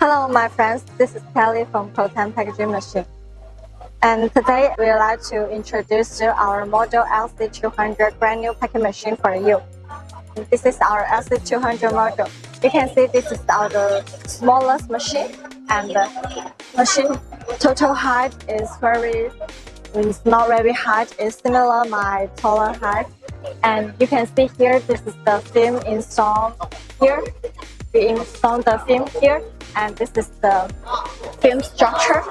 Hello, my friends. This is Kelly from Coretamp Packaging Machine. And today we'd like to introduce you our model LC200 granule packing machine for you. This is our LC200 model. You can see this is our smallest machine, and the machine total height is not very high. It's similar my taller height. And you can see here, this is the film installed here. We install the film here, and this is the film structure.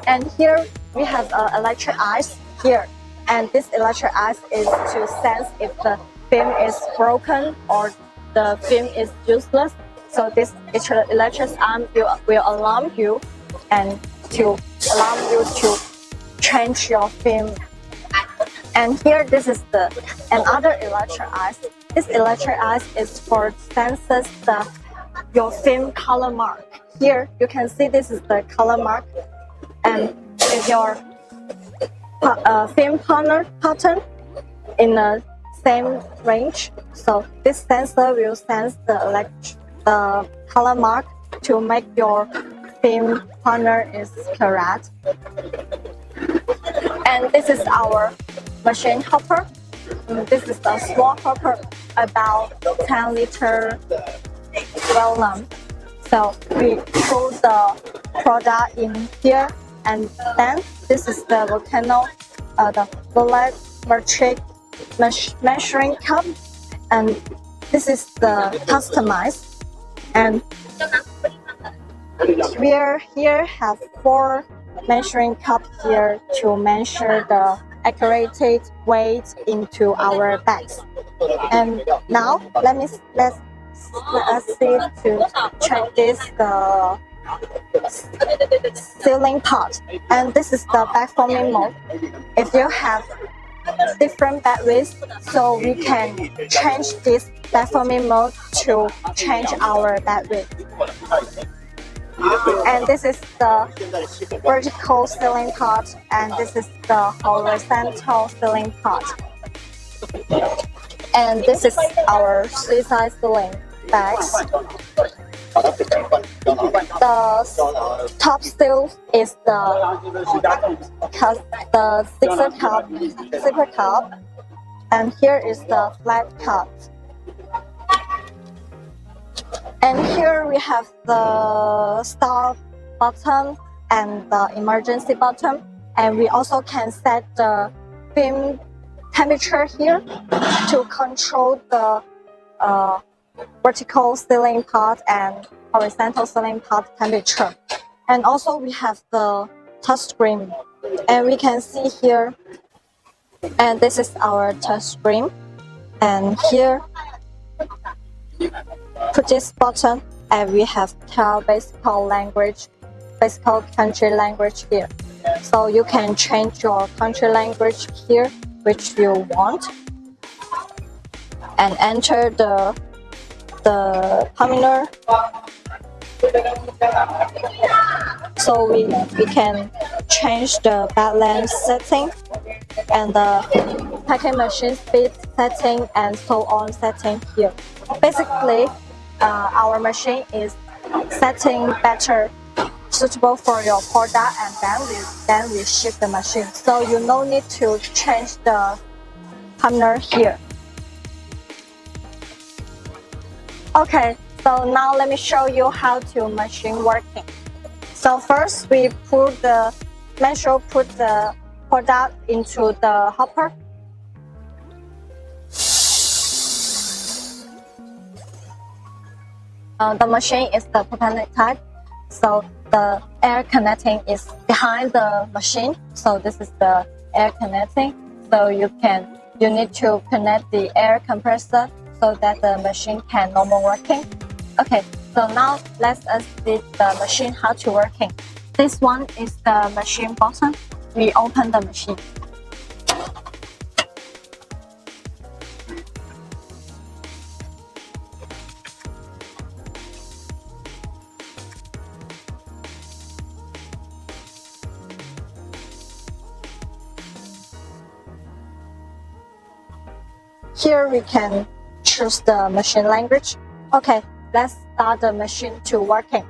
And here we have electric eyes here, and this electric eyes is to sense if the film is broken or the film is useless. So this electric arm will alarm you and to allow you to change your film. And here this is another electric eyes. This electric eyes is for senses your film color mark. Here you can see this is the color mark, and if your film pattern in the same range, so this sensor will sense the color mark to make your film partner is correct. And this is our machine hopper. This is a small hopper, about 10 liter volume. So we put the product in here, and then this is the Millet measuring cup, and this is the customized. And we here have 4 measuring cups here to measure the accurate weight into our bags. And now let's see to check this the sealing part. And this is the bag forming mode. If you have different bag widths, so we can change this bag forming mode to change our bag width. And this is the vertical sealing part, and this is the horizontal sealing part. And this is our 3-size sealing bags. The top seal is the zipper cup, and here is the flat cup. And here we have the start button and the emergency button, and we also can set the film temperature here to control the vertical sealing part and horizontal sealing part temperature. And also we have the touch screen, and we can see here, and this is our touch screen, and here put this button, and we have tell basic country language here. So you can change your country language here, which you want, and enter the terminal. So we can change the bag length setting and the packing machine speed setting and so on setting here. Basically, our machine is setting better suitable for your product, and then we ship the machine. So you no need to change the partner here. Okay, so now let me show you how to machine working. So first we put the product into the hopper. The machine is the propellant type, so the air connecting is behind the machine. So this is the air connecting. So you need to connect the air compressor so that the machine can normal working. Okay, so now let's see the machine how to working. This one is the machine button. We open the machine. Here we can choose the machine language. Okay, let's start the machine to working.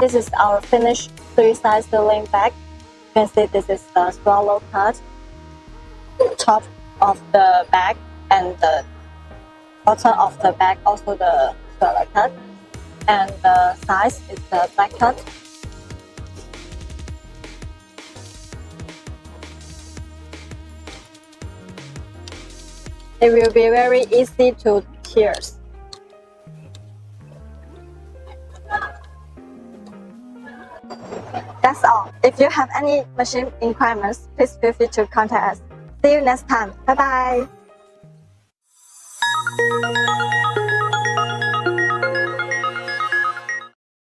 This is our finished 3-side ceiling bag. You can see this is the swallow cut, top of the bag and the bottom of the bag, also the swallow cut, and the size is the black cut. It will be very easy to pierce. That's all. If you have any machine requirements, please feel free to contact us. See you next time. Bye bye.